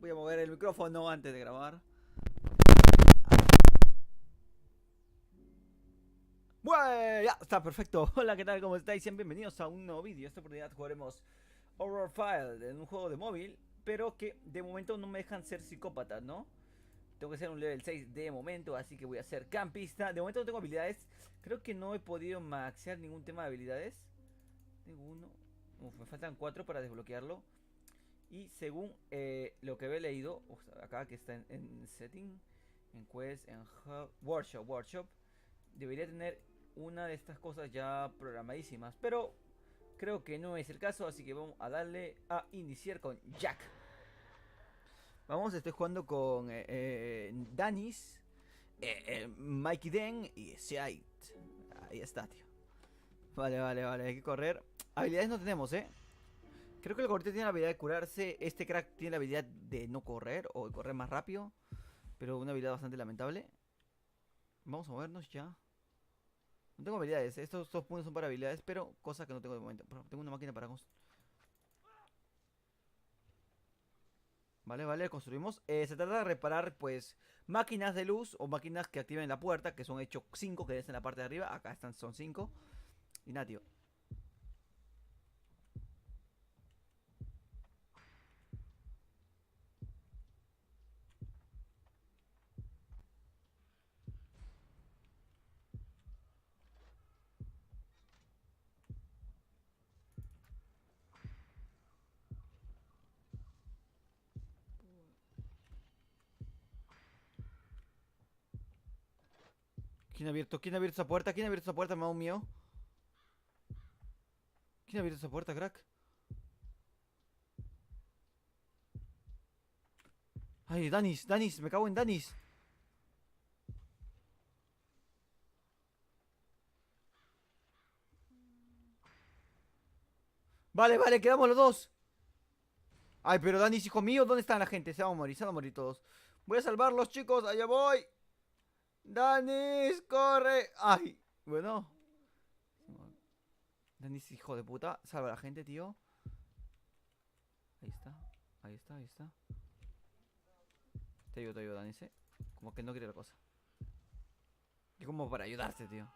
Voy a mover el micrófono antes de grabar. Bueno, ya está perfecto. Hola, ¿qué tal? ¿Cómo estáis? Sean bienvenidos a un nuevo vídeo. Esta oportunidad jugaremos Horror File en un juego de móvil, pero que de momento no me dejan ser psicópata, ¿no? Tengo que ser un level 6 de momento, así que voy a ser campista. De momento no tengo habilidades. Creo que no he podido maxear ningún tema de habilidades. Tengo uno. Uf, me faltan 4 para desbloquearlo. Y según lo que he leído, acá que está en setting, en quest, en hub, workshop, debería tener una de estas cosas ya programadísimas. Pero creo que no es el caso, así que vamos a darle a iniciar con Jack. Vamos, estoy jugando con Danis, Mikey Den y Seait. Ahí está, tío. Vale, hay que correr. Habilidades no tenemos, Creo que el gordito tiene la habilidad de curarse. Este crack tiene la habilidad de no correr o de correr más rápido. Pero una habilidad bastante lamentable. Vamos a movernos ya. No tengo habilidades. Estos dos puntos son para habilidades, pero cosas que no tengo de momento. Tengo una máquina para construir. Vale, construimos. Se trata de reparar, pues, máquinas de luz o máquinas que activen la puerta, que son hechos 5 que es en la parte de arriba. Acá están, son 5. Y nada, tío. ¿Quién ha abierto? ¿Quién ha abierto esa puerta? ¿Quién ha abierto esa puerta? Me da un miedo. ¿Quién ha abierto esa puerta, crack? Ay, Danis, me cago en Danis. Vale, quedamos los dos. Ay, pero Danis, hijo mío, ¿dónde están la gente? Se van a morir todos. Voy a salvarlos, chicos, allá voy. Danis, corre. Ay, bueno. Danis, hijo de puta, salva a la gente, tío. Ahí está, ahí está. Te ayudo, Danis, Como que no quiere la cosa. Y como para ayudarte, tío.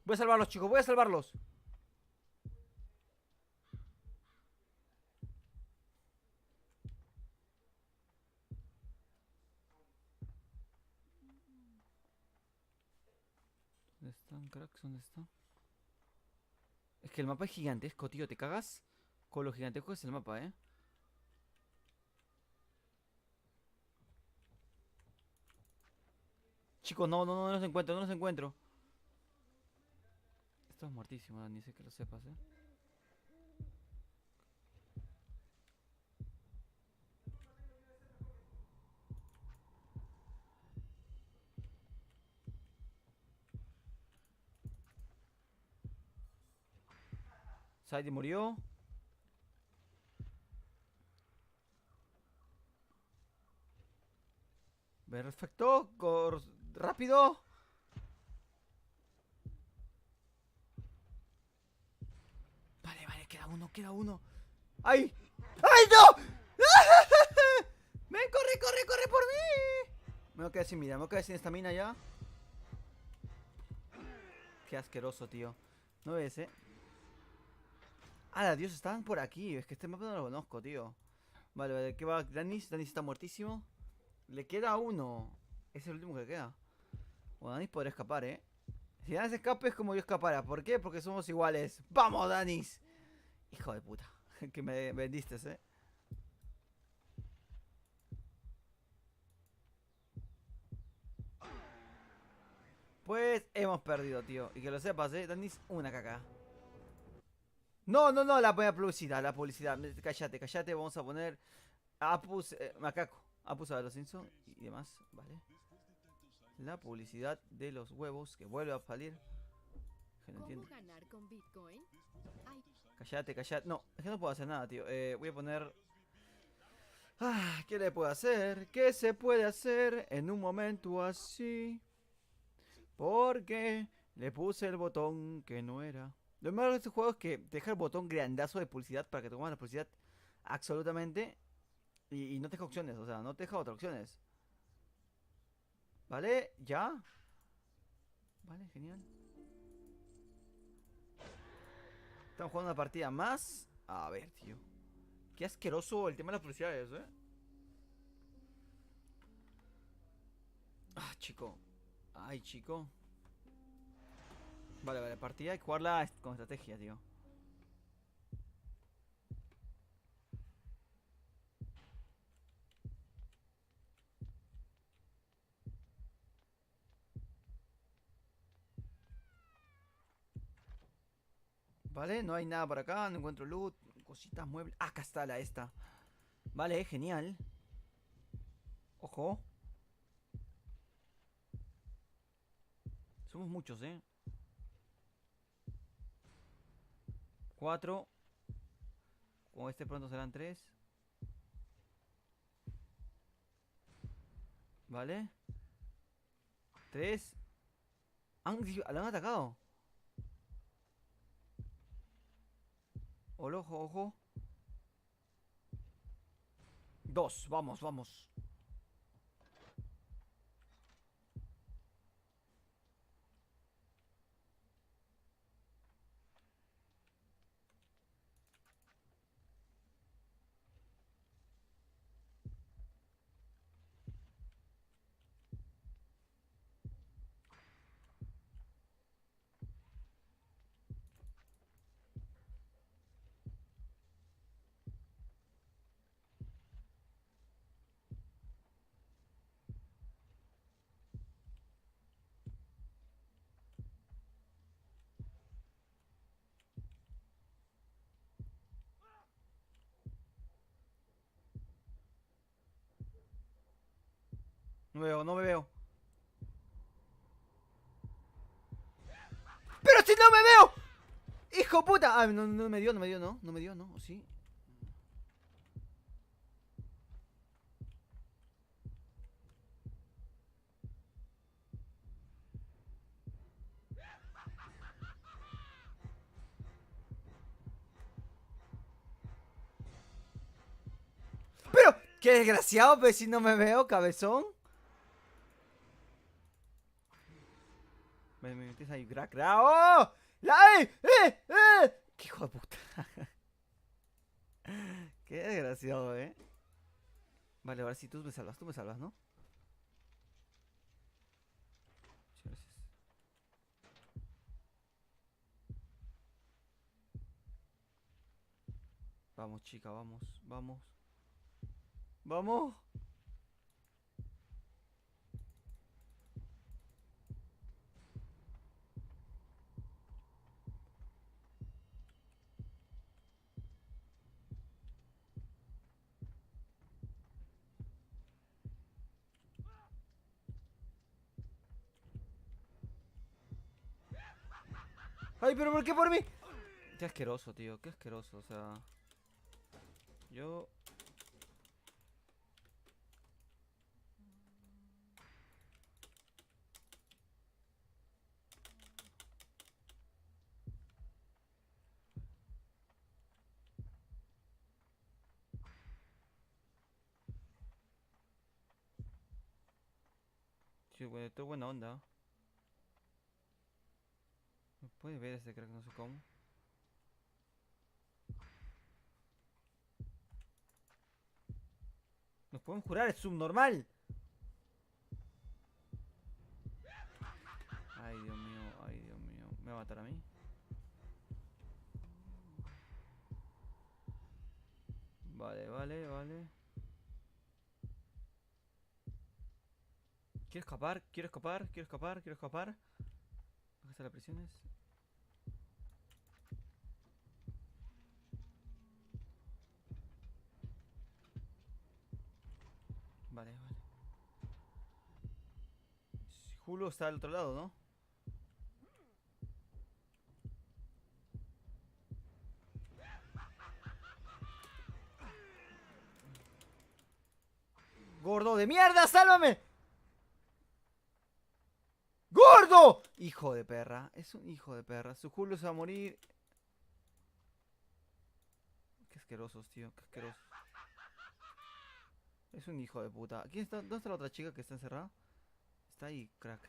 Voy a salvarlos, chicos, voy a salvarlos. ¿Dónde están, cracks? ¿Dónde están? Es que el mapa es gigantesco, tío. ¿Te cagas? Con lo gigantesco es el mapa, Chicos, no los encuentro, no los encuentro. Estás muertísimo, Dani, sé que lo sepas, Sadie murió. Perfecto. Rápido. Vale, queda uno, queda uno. ¡Ay! ¡Ay, no! ¡Ven, corre por mí! Me voy a quedar sin vida, me voy a quedar sin estamina ya. Qué asqueroso, tío. No ves, Ah, Dios, estaban por aquí. Es que este mapa no lo conozco, tío. Vale, ¿qué va? Danis está muertísimo. Le queda uno. Es el último que queda. Bueno, Danis podrá escapar, Si Danis escapa es como yo escapara. ¿Por qué? Porque somos iguales. ¡Vamos, Danis! Hijo de puta. Que me vendiste, Pues hemos perdido, tío. Y que lo sepas, Danis, una caca. No, la publicidad, la publicidad. Cállate. Vamos a poner Apus, macaco. Apus a los Simpsons y demás, ¿vale? La publicidad de los huevos que vuelve a salir. Que no entiendo. Ganar con Bitcoin? Ay. Cállate. No, es que no puedo hacer nada, tío. Voy a poner Ah, ¿qué le puedo hacer? ¿Qué se puede hacer en un momento así? Porque le puse el botón que no era. Lo malo de este juego es que te deja el botón grandazo de publicidad para que tomes la publicidad absolutamente y no te deja opciones, o sea, no te deja otras opciones. ¿Vale? ¿Ya? Vale, genial. Estamos jugando una partida más. A ver, tío. Qué asqueroso el tema de las publicidades, ¿eh? Ah, chico. Ay, chico. Vale, vale, partida hay que jugarla con estrategia, tío. Vale, no hay nada por acá, no encuentro loot, cositas, muebles. Ah, acá está la esta. Vale, genial. Ojo. Somos muchos, ¿eh? 4. Con este pronto serán 3. Vale. 3. ¿La han atacado? Ojo, ojo. 2, vamos, vamos. No me veo, no me veo. ¡Pero si no me veo! ¡Hijo puta! Ah, no, no me dio, no me dio, no. No me dio, no. ¿Sí? ¡Pero! ¡Qué desgraciado! Pues si no me veo, cabezón. Me metes ahí, crack, crack. ¡Oh! ¡La! ¡Qué hijo de puta! ¡Qué desgraciado, eh! Vale, ahora sí tú me salvas, ¿no? Sí, gracias. Vamos, chica, vamos, vamos. ¡Vamos! ¡Ay, pero por qué por mí! Qué asqueroso, tío, qué asqueroso, o sea. Yo. Sí, bueno, estoy buena onda. ¿Me puede ver ese crack? No sé cómo. Nos podemos curar, es subnormal. Ay, Dios mío, ay, Dios mío. ¿Me va a matar a mí? Vale, vale, vale. Quiero escapar, quiero escapar, quiero escapar, quiero escapar. ¿Dónde están las prisiones? Vale, vale. Julio está al otro lado, ¿no? Gordo de mierda, sálvame. ¡Gordo! Hijo de perra. Es un hijo de perra. Su Julio se va a morir. Qué asquerosos, tío. Qué asquerosos. Es un hijo de puta. ¿Quién está? ¿Dónde está la otra chica que está encerrada? Está ahí, crack.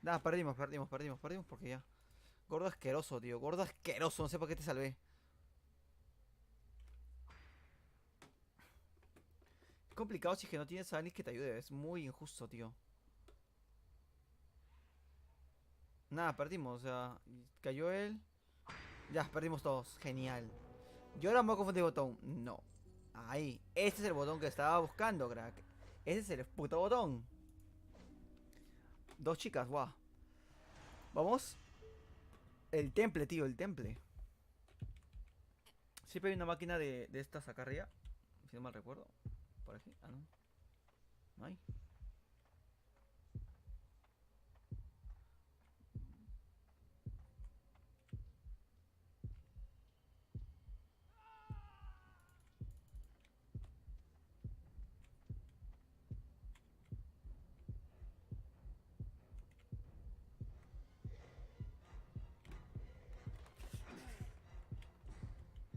Nah, perdimos porque ya. Gordo asqueroso, tío. Gordo asqueroso. No sé por qué te salvé. Es complicado si es que no tienes a alguien que te ayude. Es muy injusto, tío. Nada, perdimos. O sea, cayó él. Ya, perdimos todos. Genial. Yo ahora me voy a confundir el botón. No. Ahí. Este es el botón que estaba buscando, crack. Ese es el puto botón. Dos chicas, guau. Vamos. El temple, tío, el temple. Siempre hay una máquina de estas acá arriba. Si no mal recuerdo. Por aquí. Ah, no. No hay.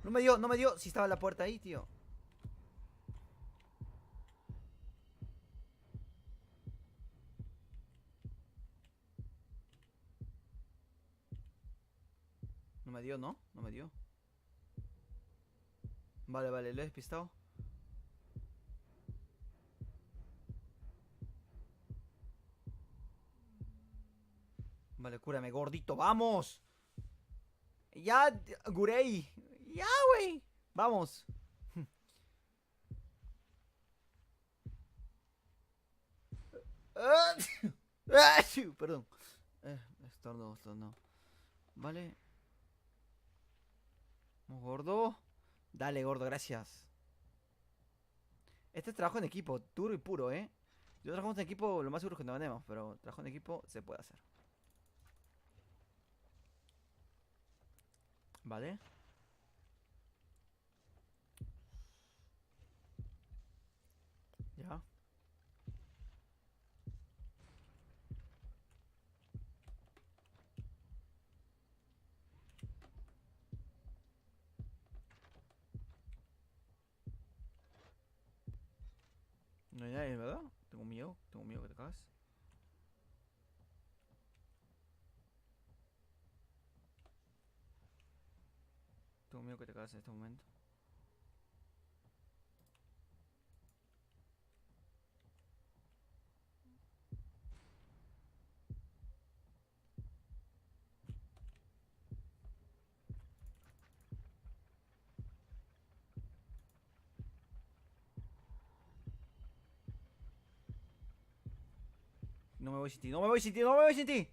No me dio. Si estaba la puerta ahí, tío. No me dio, ¿no? No me dio. Vale, vale, lo he despistado. Vale, cúrame, gordito, ¡vamos! Ya, Gurey. Ya, güey. Vamos. Perdón. Estornudo. Vale. Vamos, gordo. Dale, gordo, gracias. Este es trabajo en equipo, duro y puro, ¿eh? Si no trabajamos en equipo, lo más seguro es que no ganemos, pero trabajo en equipo se puede hacer. Vale. Ya. No hay nadie, ¿verdad? Tengo miedo que te cagas. Tengo miedo que te cagas en este momento. No me voy sin ti, no me voy sin ti, no me voy sin ti.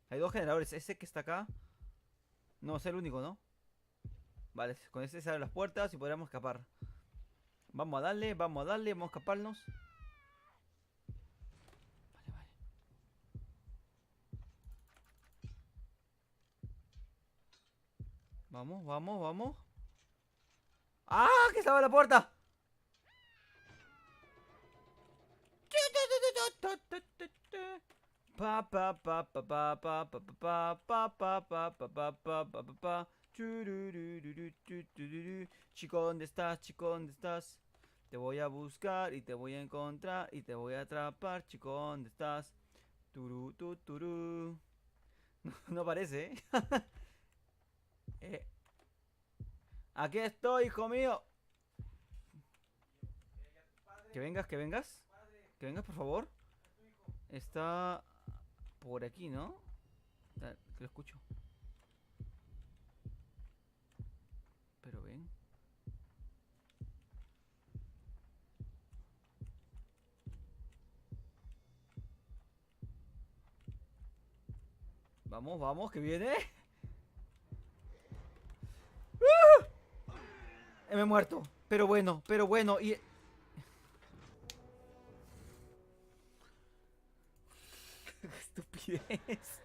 Hay dos generadores, ese que está acá. No, es el único, ¿no? Vale, con ese se abren las puertas y podríamos escapar. Vamos a darle, vamos a escaparnos. Vale, vale. Vamos. ¡Ah! ¡Que estaba en la puerta! Pa pa pa pa pa pa pa pa pa pa pa pa pa pa pa pa pa. Chico, ¿dónde estás? Chico, ¿dónde estás? Te voy a buscar y te voy a encontrar y te voy a atrapar. Chico, ¿dónde estás? Turu, tu, turu. No parece, ¿eh? Eh, Aquí estoy, hijo mío. Que vengas, que vengas. Que vengas, por favor. Está por aquí, ¿no? Que lo escucho. Pero ven. Vamos, que viene. Me he muerto. Pero bueno. Y... Estupidez.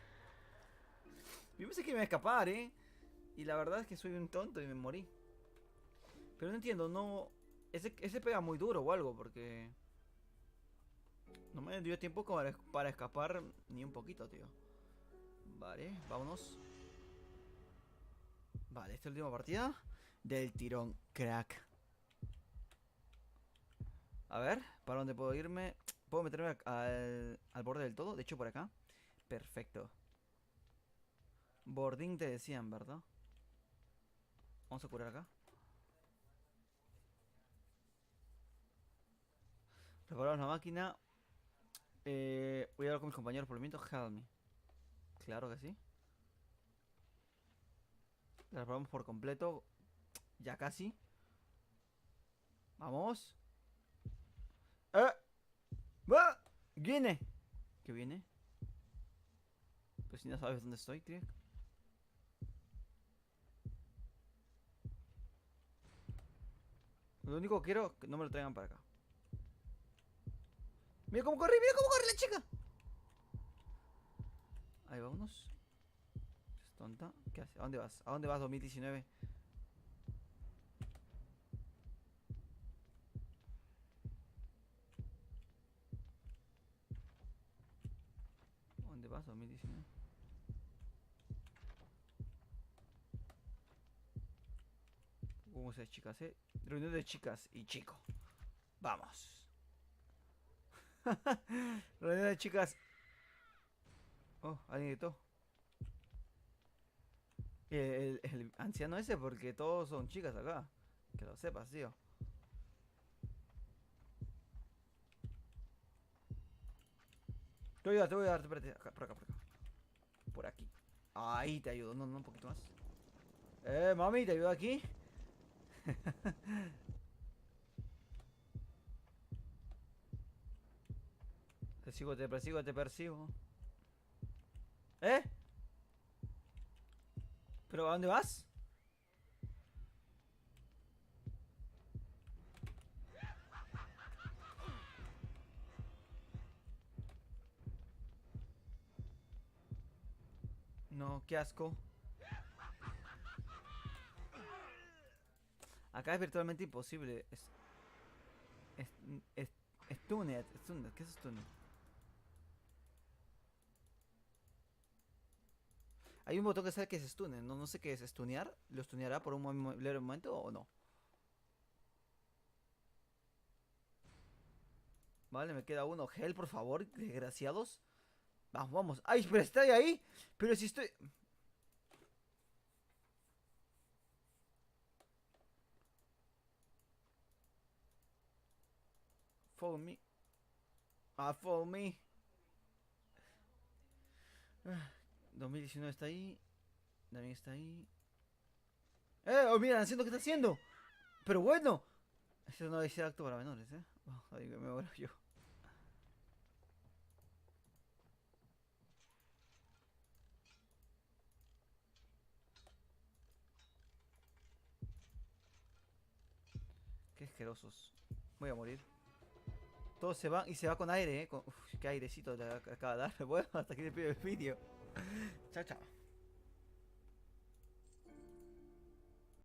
Yo pensé que me iba a escapar, ¿eh? Y la verdad es que soy un tonto y me morí. Pero no entiendo, no... Ese pega muy duro o algo, porque... No me dio tiempo para escapar ni un poquito, tío. Vale, vámonos. Vale, esta es la última partida. Del tirón, crack. A ver, ¿para dónde puedo irme? ¿Puedo meterme al borde del todo? De hecho, por acá. Perfecto. Boarding te decían, ¿verdad? Vamos a curar acá. Preparamos la máquina. Voy a hablar con mis compañeros por el momento. Help me. Claro que sí. La preparamos por completo. Ya casi. Vamos. ¡Eh! ¡Va! ¡Viene! ¿Qué viene? Pues si no sabes dónde estoy, tío. Lo único que quiero es que no me lo traigan para acá. ¡Mira cómo corre la chica! Ahí vámonos. Es tonta. ¿Qué hace? ¿A dónde vas? ¿A dónde vas 2019? ¿A dónde vas 2019? ¿Cómo se chicas, eh? Reunión de chicas y chico. Vamos. Reunión de chicas. Oh, alguien gritó. El anciano ese, porque todos son chicas acá. Que lo sepas, tío. Te voy a dar, espérate, acá, por acá, por acá. Por aquí. Ahí te ayudo, no, un poquito más. Mami, ¿te ayudo aquí? Te persigo, te persigo. ¿Eh? ¿Pero a dónde vas? No, qué asco. Acá es virtualmente imposible. Es, es, Stunned. ¿Qué es Stunned? Hay un botón que sabe que es Stunned. No sé qué es stunear. ¿Lo stuneará por un leve momento o no? Vale, me queda uno. Gel, por favor, desgraciados. Vamos, vamos. ¡Ay, pero está ahí! Pero si estoy... Follow me. Ah, follow me. 2019 está ahí. También está ahí. Oh, mira, haciendo, ¿qué está haciendo? Pero bueno. Eso no debe ser acto para menores, ¿eh? Oh, ahí me muero yo. Qué asquerosos. Voy a morir. Todo se va y se va con aire, ¿eh? Uf, qué airecito le acaba de dar. Bueno, hasta aquí te pido el vídeo. Chao, chao.